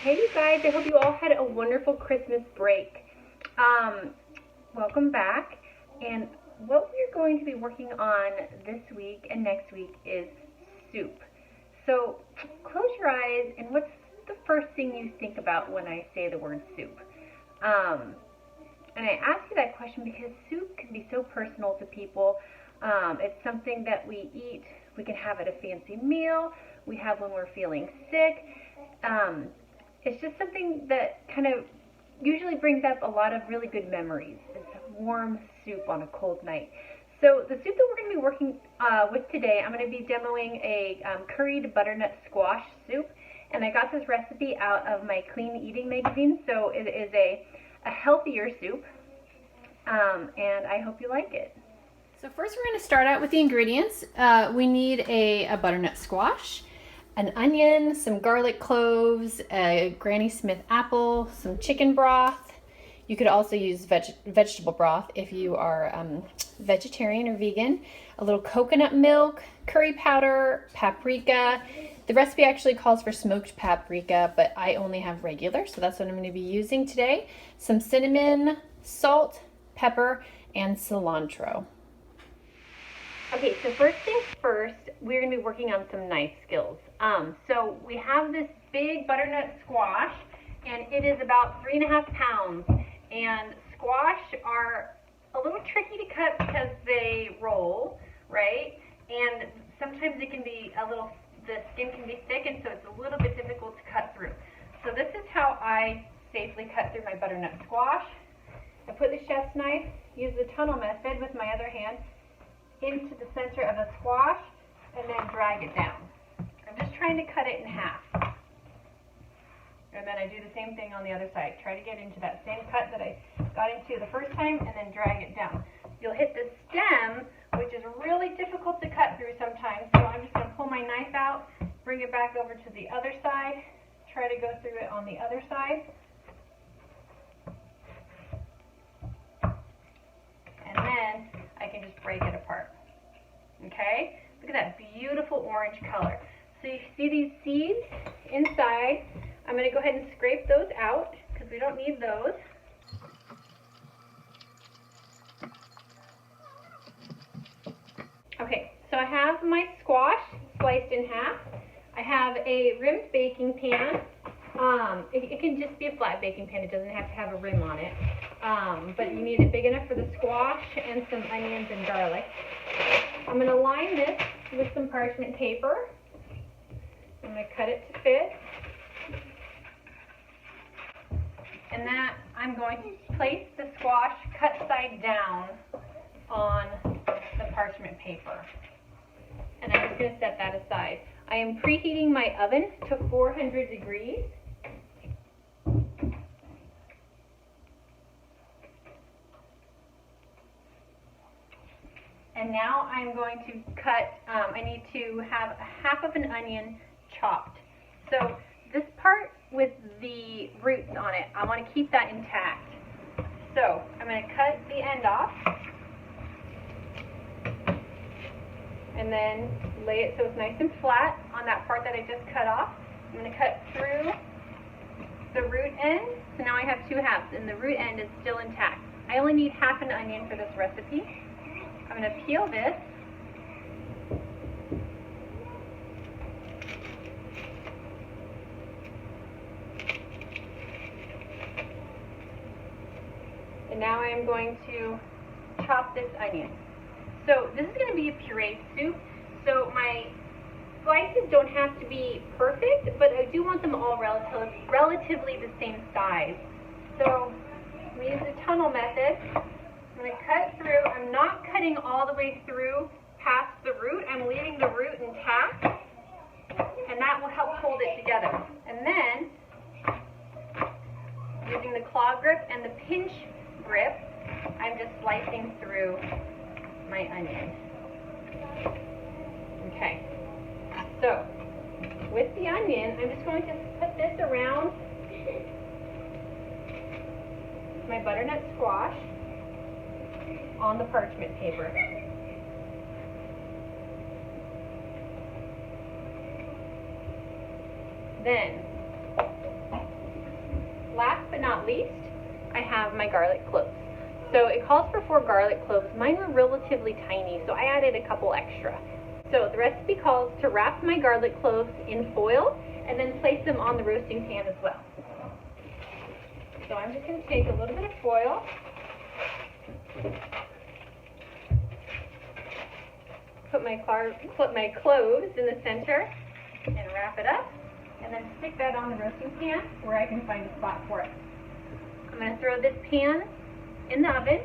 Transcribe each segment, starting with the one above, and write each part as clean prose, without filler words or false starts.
Hey you guys, I hope you all had a wonderful Christmas break. Welcome back. And what we're going to be working on this week and next week is soup. So close your eyes, and what's the first thing you think about when I say the word soup? And I ask you that question because soup can be so personal to people. It's something that we eat. We can have at a fancy meal. We have when we're feeling sick. It's just something that kind of usually brings up a lot of really good memories. It's warm soup on a cold night. So the soup that we're going to be working with today, I'm going to be demoing a curried butternut squash soup. And I got this recipe out of my Clean Eating magazine, so it is a healthier soup, and I hope you like it. So first we're going to start out with the ingredients. We need a butternut squash, an onion, some garlic cloves, a Granny Smith apple, some chicken broth. You could also use vegetable broth if you are vegetarian or vegan. A little coconut milk, curry powder, paprika. The recipe actually calls for smoked paprika, but I only have regular, so that's what I'm going to be using today. Some cinnamon, salt, pepper, and cilantro. Okay, so first things first, we're going to be working on some knife skills. So we have this big butternut squash, and it is about 3.5 pounds. And squash are a little tricky to cut because they roll, right? And sometimes it can be the skin can be thick, and so it's a little bit difficult to cut through. So this is how I safely cut through my butternut squash. I put the chef's knife, use the tunnel method with my other hand, into the center of the squash, and then drag it down. I'm just trying to cut it in half. And then I do the same thing on the other side. Try to get into that same cut that I got into the first time, and then drag it down. You'll hit the stem, which is really difficult to cut through sometimes, so I'm just going to pull my knife out, bring it back over to the other side, try to go through it on the other side. And then I can just break it apart. Okay? Look at that beautiful orange color. So you see these seeds inside. I'm going to go ahead and scrape those out because we don't need those. Okay, so I have my squash sliced in half. I have a rimmed baking pan. It can just be a flat baking pan. It doesn't have to have a rim on it. But you need it big enough for the squash and some onions and garlic. I'm going to line this with some parchment paper. I'm going to cut it to fit. And then I'm going to place the squash cut side down on the parchment paper. And I'm just going to set that aside. I am preheating my oven to 400 degrees. And now I'm going to cut, I need to have half of an onion chopped. So this part with the roots on it, I want to keep that intact. So I'm going to cut the end off. And then lay it so it's nice and flat on that part that I just cut off. I'm going to cut through the root end. So now I have two halves, and the root end is still intact. I only need half an onion for this recipe. I'm going to peel this. And now I am going to chop this onion. So this is going to be a pureed soup. So my slices don't have to be perfect, but I do want them all relatively the same size. So I'm going to use the tunnel method. I'm going to cut through. I'm not cutting all the way through past the root. I'm leaving the root intact, and that will help hold it together. And then, using the claw grip and the pinch grip, I'm just slicing through my onion. Okay, so with the onion, I'm just going to put this around my butternut squash on the parchment paper. Then last but not least, I have my garlic cloves. So it calls for 4 garlic cloves. Mine were relatively tiny, so I added a couple extra. So the recipe calls to wrap my garlic cloves in foil and then place them on the roasting pan as well. So I'm just going to take a little bit of foil, put my cloves in the center and wrap it up, and then stick that on the roasting pan where I can find a spot for it. I'm going to throw this pan in the oven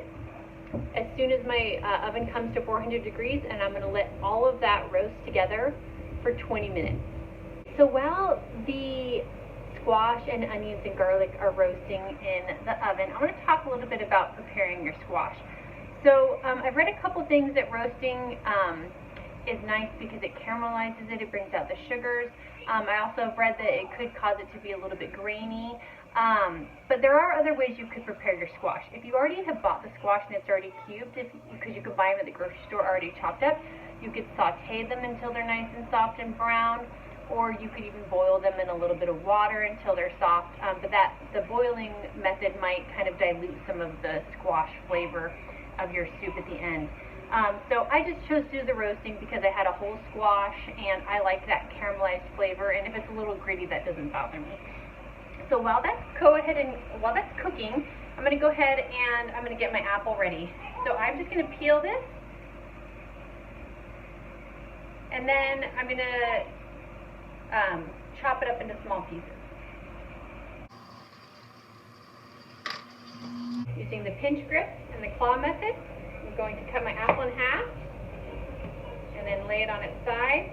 as soon as my oven comes to 400 degrees, and I'm going to let all of that roast together for 20 minutes. So while the squash and onions and garlic are roasting in the oven, I want to talk a little bit about preparing your squash. So I've read a couple things that roasting is nice because it caramelizes it, it brings out the sugars. I also have read that it could cause it to be a little bit grainy. But there are other ways you could prepare your squash. If you already have bought the squash and it's already cubed, because you could buy them at the grocery store already chopped up, you could saute them until they're nice and soft and brown, or you could even boil them in a little bit of water until they're soft. But the boiling method might kind of dilute some of the squash flavor of your soup at the end. So I just chose to do the roasting because I had a whole squash and I like that caramelized flavor, and if it's a little gritty, that doesn't bother me. So while that's cooking, I'm going to go ahead and I'm going to get my apple ready. So I'm just going to peel this, and then I'm going to chop it up into small pieces. Using the pinch grip and the claw method, I'm going to cut my apple in half and then lay it on its side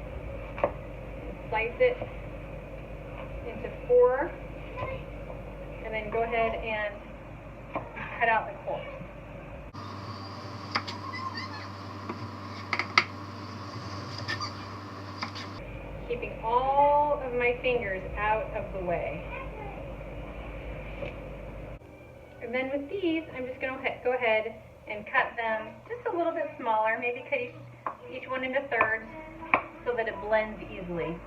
and slice it into 4, and then go ahead and cut out the core. Keeping all of my fingers out of the way. And then with these, I'm just going to go ahead and cut them just a little bit smaller, maybe cut each one into thirds so that it blends easily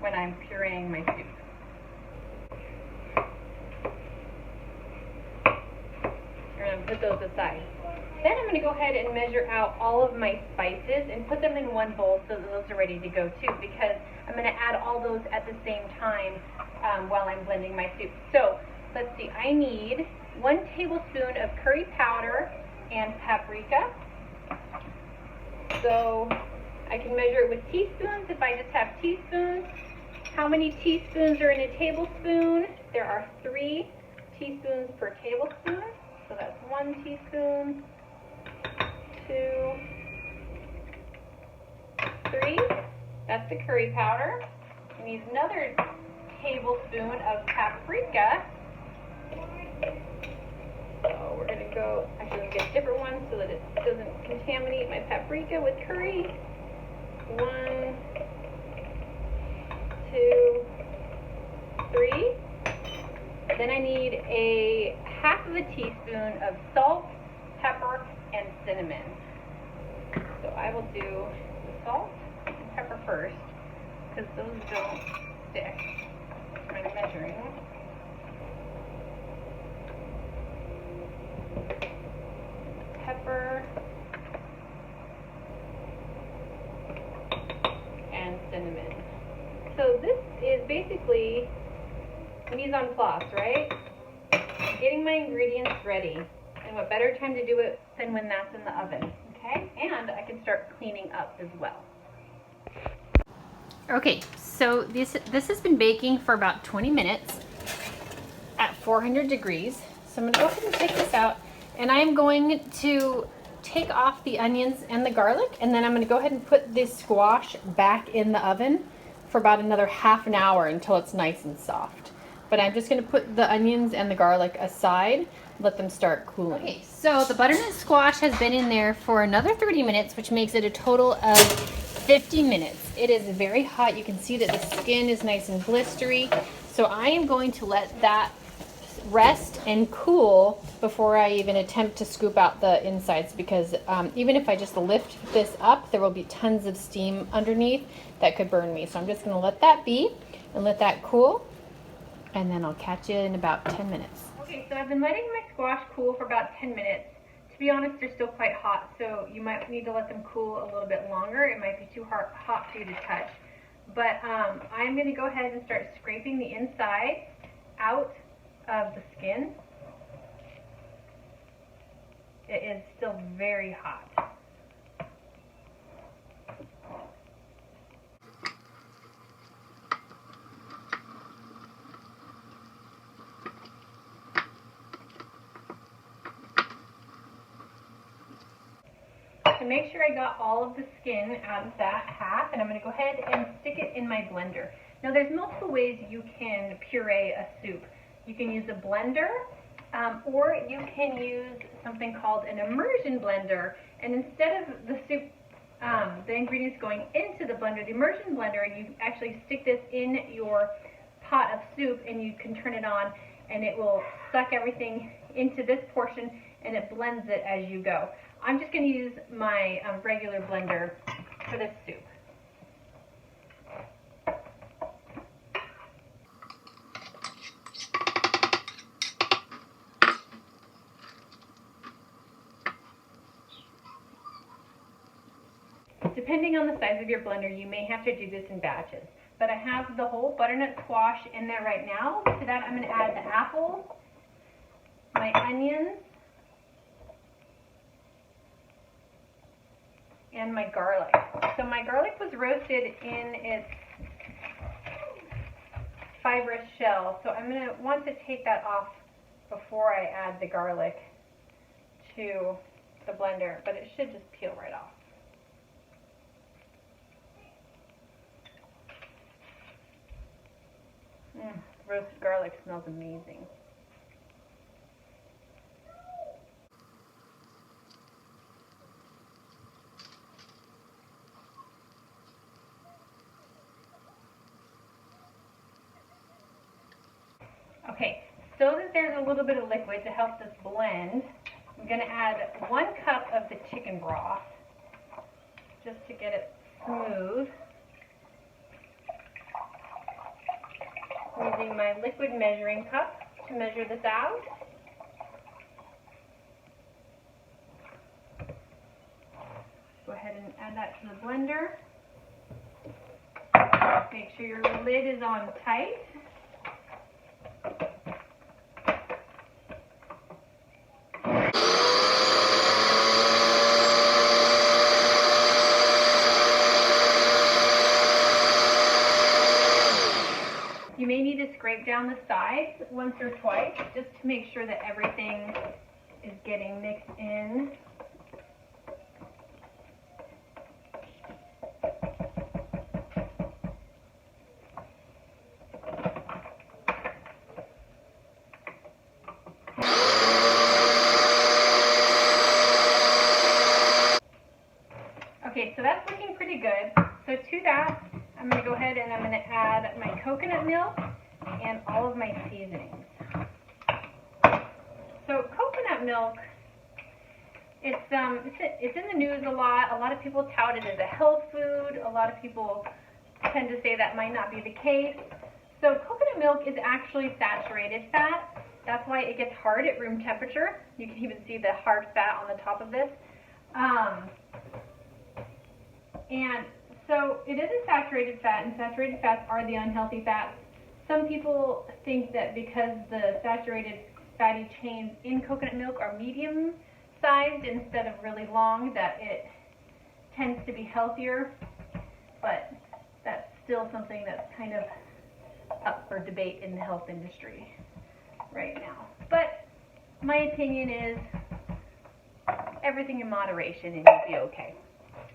when I'm pureeing my soup. I'm going to put those aside. Then I'm going to go ahead and measure out all of my spices and put them in one bowl so that those are ready to go too, because I'm going to add all those at the same time while I'm blending my soup. So let's see, I need 1 tablespoon of curry powder and paprika. So I can measure it with teaspoons if I just have teaspoons. How many teaspoons are in a tablespoon? There are 3 teaspoons per tablespoon. So that's 1 teaspoon, 2, 3. That's the curry powder. We need another tablespoon of paprika. So we're going to go, actually I'm going to get different ones so that it doesn't contaminate my paprika with curry. 1, 2, 3. Then I need a half of a teaspoon of salt, pepper, and cinnamon. So I will do the salt and pepper first, because those don't stick when I'm measuring. Pepper and cinnamon. So this is basically mise en place, right? Getting my ingredients ready. And what better time to do it than when that's in the oven, okay? And I can start cleaning up as well. Okay, so this has been baking for about 20 minutes at 400 degrees. So I'm going to go ahead and take this out, and I'm going to take off the onions and the garlic, and then I'm going to go ahead and put this squash back in the oven for about another half an hour until it's nice and soft. But I'm just going to put the onions and the garlic aside, let them start cooling. Okay, so the butternut squash has been in there for another 30 minutes, which makes it a total of 50 minutes. It is very hot. You can see that the skin is nice and blistery. So I am going to let that rest and cool before I even attempt to scoop out the insides, because even if I just lift this up, there will be tons of steam underneath that could burn me. So I'm just going to let that be and let that cool. And then I'll catch you in about 10 minutes. Okay, so I've been letting my squash cool for about 10 minutes. To be honest, they're still quite hot, so you might need to let them cool a little bit longer. It might be too hot for you to touch. But I'm going to go ahead and start scraping the inside out of the skin. It is still very hot. To make sure I got all of the skin out of that half, and I'm going to go ahead and stick it in my blender. Now there's multiple ways you can puree a soup. You can use a blender, or you can use something called an immersion blender, and instead of the soup, the ingredients going into the blender, the immersion blender, you actually stick this in your pot of soup and you can turn it on and it will suck everything into this portion and it blends it as you go. I'm just going to use my regular blender for this soup. Depending on the size of your blender, you may have to do this in batches. But I have the whole butternut squash in there right now. To that I'm going to add the apple, my onions, and my garlic. So my garlic was roasted in its fibrous shell, so I'm going to want to take that off before I add the garlic to the blender, but it should just peel right off. Roasted garlic smells amazing. Okay, so that there's a little bit of liquid to help this blend, I'm going to add 1 cup of the chicken broth just to get it smooth. Using my liquid measuring cup to measure this out. Go ahead and add that to the blender. Make sure your lid is on tight. You may need to scrape down the sides once or twice just to make sure that everything is getting mixed in. Okay, so that's looking pretty good. So to that, I'm going to go ahead and I'm going to add my coconut milk and all of my seasonings. So coconut milk, it's in the news a lot. A lot of people tout it as a health food. A lot of people tend to say that might not be the case. So coconut milk is actually saturated fat. That's why it gets hard at room temperature. You can even see the hard fat on the top of this. And so it is a saturated fat, and saturated fats are the unhealthy fats. Some people think that because the saturated fatty chains in coconut milk are medium-sized instead of really long, that it tends to be healthier, but that's still something that's kind of up for debate in the health industry right now. But my opinion is everything in moderation and you'll be okay.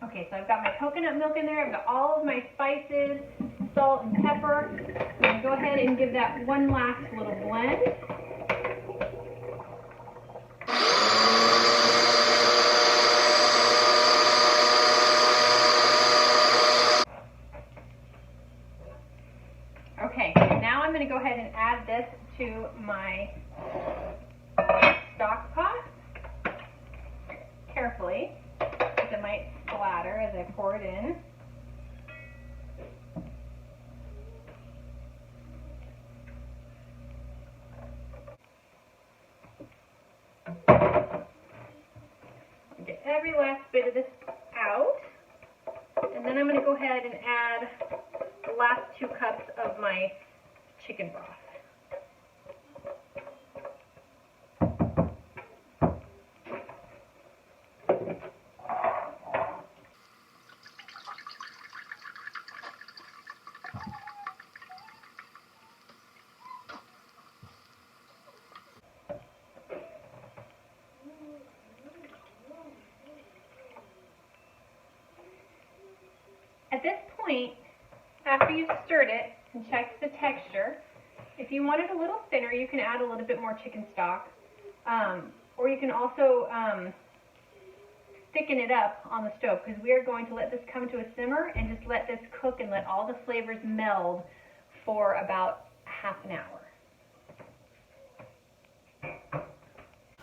Okay, so I've got my coconut milk in there. I've got all of my spices, salt and pepper. I'm going to go ahead and give that one last little blend. Okay, now I'm going to go ahead and add this to my stock pot carefully, because it might splatter as I pour it in. chicken broth. At this point, after you've stirred it and checked the texture, if you want it a little thinner, you can add a little bit more chicken stock. Or you can also thicken it up on the stove, because we are going to let this come to a simmer and just let this cook and let all the flavors meld for about half an hour.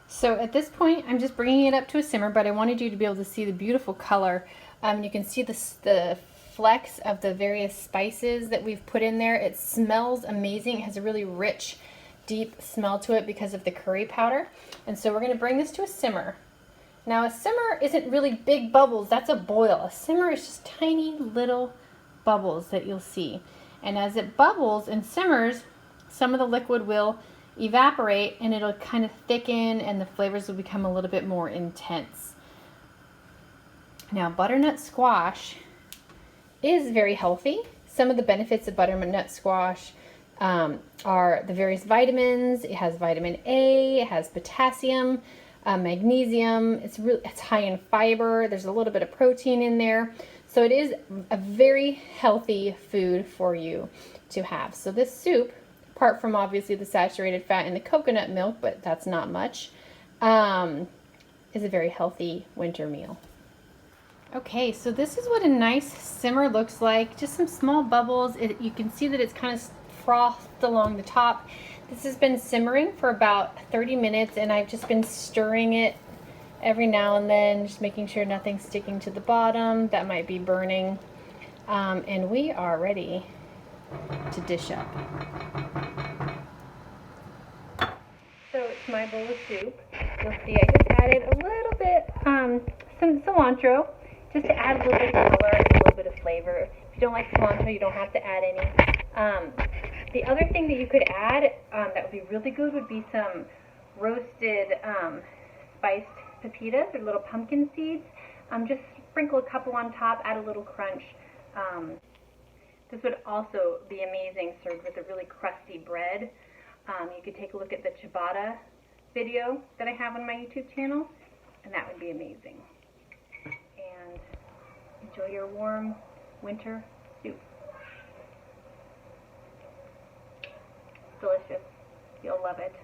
So at this point, I'm just bringing it up to a simmer, but I wanted you to be able to see the beautiful color. You can see the flecks of the various spices that we've put in there. It smells amazing. It has a really rich, deep smell to it because of the curry powder. And so we're going to bring this to a simmer. Now a simmer isn't really big bubbles, that's a boil. A simmer is just tiny little bubbles that you'll see. And as it bubbles and simmers, some of the liquid will evaporate and it'll kind of thicken and the flavors will become a little bit more intense. Now butternut squash is very healthy. Some of the benefits of butternut squash are the various vitamins. It has vitamin A, it has potassium, magnesium. It's high in fiber. There's a little bit of protein in there. So it is a very healthy food for you to have. So this soup, apart from obviously the saturated fat in the coconut milk, but that's not much, is a very healthy winter meal. Okay, so this is what a nice simmer looks like. Just some small bubbles. You can see that it's kind of frothed along the top. This has been simmering for about 30 minutes and I've just been stirring it every now and then, just making sure nothing's sticking to the bottom that might be burning. And we are ready to dish up. So it's my bowl of soup. You'll see I just added a little bit, some cilantro, just to add a little bit of color and a little bit of flavor. If you don't like cilantro, you don't have to add any. The other thing that you could add that would be really good would be some roasted spiced pepitas or little pumpkin seeds. Just sprinkle a couple on top, add a little crunch. This would also be amazing served with a really crusty bread. You could take a look at the ciabatta video that I have on my YouTube channel, and that would be amazing. And enjoy your warm winter soup. Delicious. You'll love it.